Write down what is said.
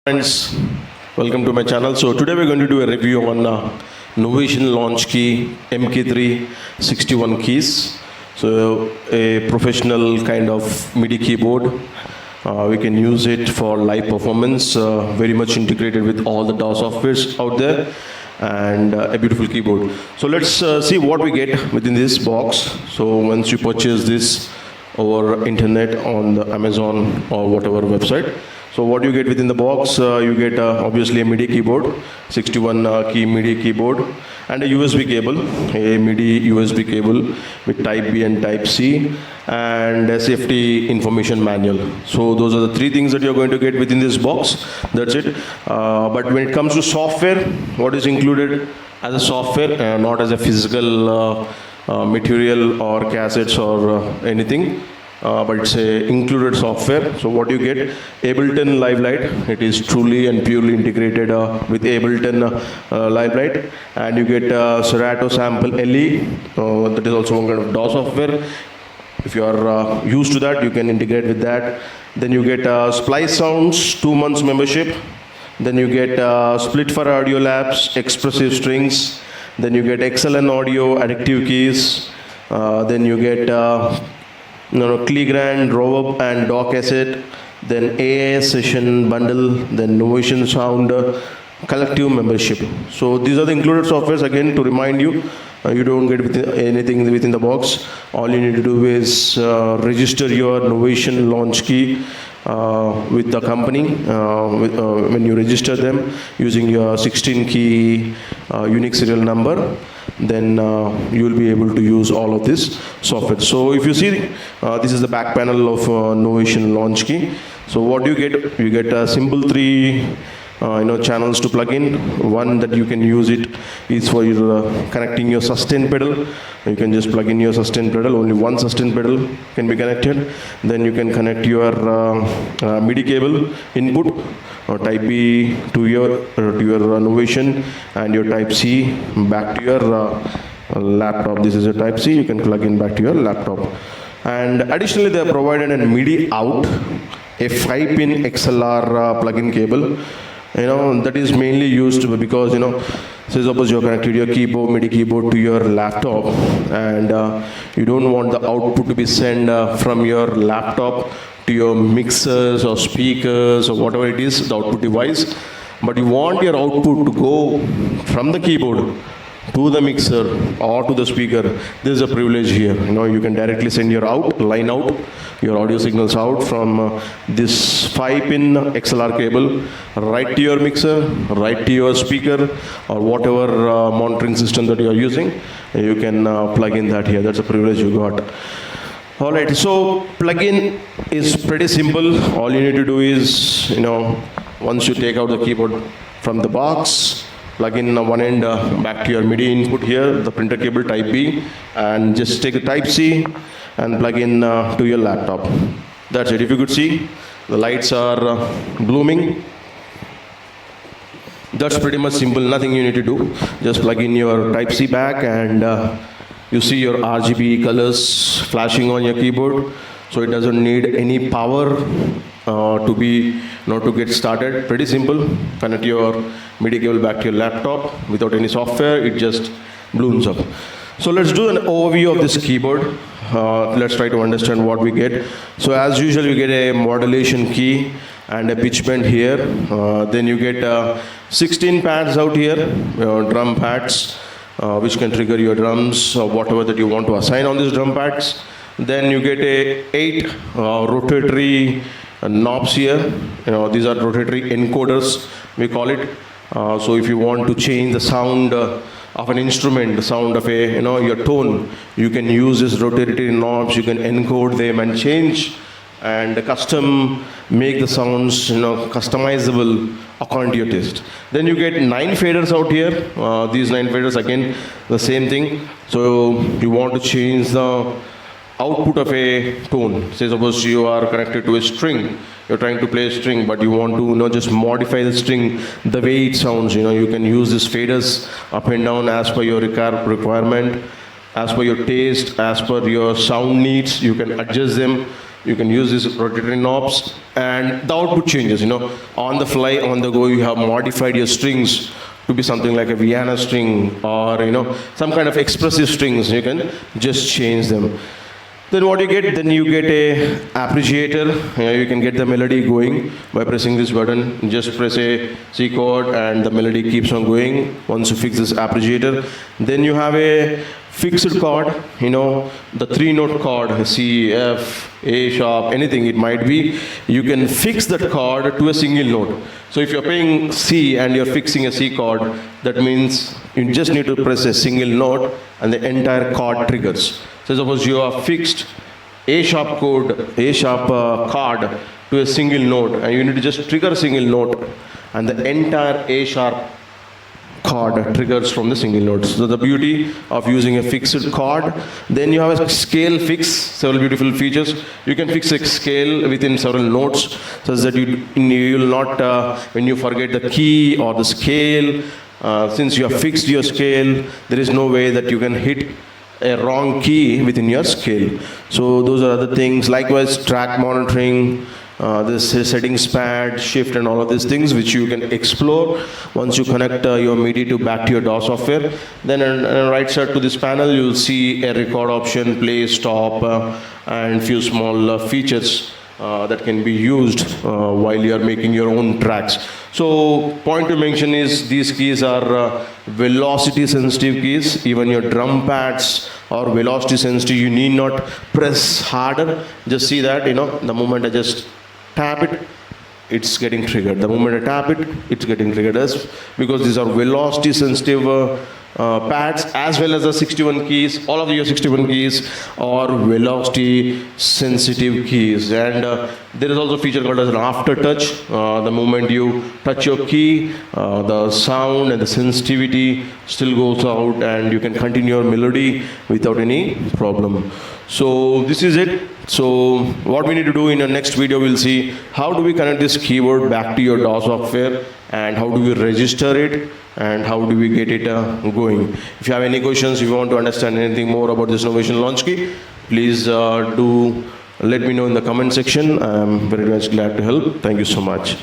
Friends, welcome to my channel. So today we're going to do a review on Novation Launchkey MK3 61 keys. So a professional kind of MIDI keyboard. We can use it for live performance, very much integrated with all the DAW softwares out there, and a beautiful keyboard. So let's see what we get within this box. So once you purchase this over internet on the Amazon or whatever website, so what you get within the box, you get obviously a MIDI keyboard, 61 key MIDI keyboard, and a USB cable, a MIDI USB cable with Type B and Type C, and a safety information manual. So those are the three things that you're going to get within this box. That's it. But when it comes to software, what is included as a software, not as a physical material or cassettes or anything. But it's a included software. So what you get, Ableton Live Light. It is truly and purely integrated with Ableton Live Light, and you get Serato Sample LE. That is also one kind of DAW software. If you are used to that, you can integrate with that. Then you get Splice Sounds 2 months membership. Then you get Split for Audio Labs, Expressive Strings. Then you get XLN Audio, Adaptive Keys. Then you get Clegrand, Rovup and DAW cassette, then AAS session bundle, then Novation Sound collective membership. So these are the included softwares. Again, to remind you, you don't get anything within the box. All you need to do is register your Novation Launchkey with the company. When you register them using your 16 key unique serial number, then you will be able to use all of this software. So if you see, this is the back panel of Novation Launchkey. So what do you get? You get a simple three channels to plug in. One that you can use it is for your connecting your sustain pedal. You can just plug in your sustain pedal. Only one sustain pedal can be connected. Then you can connect your MIDI cable input, Type B to your Novation, and your Type C back to your laptop. This is a Type C. You can plug in back to your laptop. And additionally, they have provided a MIDI out, a 5-pin XLR plug-in cable. That is mainly used because say suppose you're connected your keyboard, MIDI keyboard to your laptop, and you don't want the output to be sent from your laptop to your mixers or speakers or whatever it is, the output device, but you want your output to go from the keyboard to the mixer or to the speaker. This is a privilege here. You can directly send your line out, your audio signals out from this 5-pin XLR cable right to your mixer, right to your speaker, or whatever monitoring system that you are using. You can plug in that here. That's a privilege you got. Alright, so plugin is pretty simple. All you need to do is, once you take out the keyboard from the box, plug in one end back to your MIDI input here, the printer cable Type B, and just take the Type C and plug in to your laptop. That's it. If you could see, the lights are blooming. That's pretty much simple. Nothing you need to do. Just plug in your Type C back, and you see your RGB colors flashing on your keyboard. So it doesn't need any power to get started. Pretty simple. Connect your MIDI cable back to your laptop without any software. It just blooms up. So let's do an overview of this keyboard. Let's try to understand what we get. So as usual, you get a modulation key and a pitch bend here. Then you get 16 pads out here, drum pads, which can trigger your drums or whatever that you want to assign on these drum pads. Then you get 8 rotatory knobs here. These are rotatory encoders, we call it. So if you want to change the sound of an instrument, the sound of your tone, you can use these rotatory knobs. You can encode them and change and custom make the sounds customizable according to your taste. Then you get 9 faders out here. These 9 faders, again the same thing. So you want to change the output of a tone. Say suppose you are connected to a string, you're trying to play a string, but you want to just modify the string the way it sounds. You can use these faders up and down as per your requirement, as per your taste, as per your sound needs. You can adjust them You can use these rotatory knobs, and the output changes. On the fly, on the go, you have modified your strings to be something like a Vienna string, or some kind of expressive strings. You can just change them. Then what you get? Then you get a appreciator. You can get the melody going by pressing this button. Just press a C chord and the melody keeps on going once you fix this appreciator. Then you have a fixed chord, the 3-note chord, C, F, A sharp, anything it might be. You can fix that chord to a single note. So if you're playing C and you're fixing a C chord, that means you just need to press a single note and the entire chord triggers. So suppose you have fixed A sharp chord to a single note, and you need to just trigger a single note, and the entire A sharp chord triggers from the single notes. So the beauty of using a fixed chord. Then you have a scale fix, several beautiful features. You can fix a scale within several notes, such that you will not, when you forget the key or the scale, since you have fixed your scale, there is no way that you can hit a wrong key within your scale. So those are other things. Likewise, track monitoring, this settings pad, shift, and all of these things which you can explore once you connect your MIDI back to your DAW software. Then on the right side to this panel, you'll see a record option, play, stop, and few small features that can be used while you are making your own tracks. So point to mention is these keys are velocity sensitive keys. Even your drum pads are velocity sensitive. You need not press harder. Just see that, the moment I just tap it, it's getting triggered. The moment I tap it, it's getting triggered. That's because these are velocity sensitive pads, as well as the 61 keys. All of your 61 keys are velocity sensitive keys. And there is also a feature called as an aftertouch. The moment you touch your key, the sound and the sensitivity still goes out, and you can continue your melody without any problem. So this is it. So what we need to do in the next video, we'll see how do we connect this keyboard back to your DAW software, and how do we register it, and how do we get it going. If you have any questions, if you want to understand anything more about this Novation Launchkey, please do let me know in the comment section. I'm very much glad to help. Thank you so much.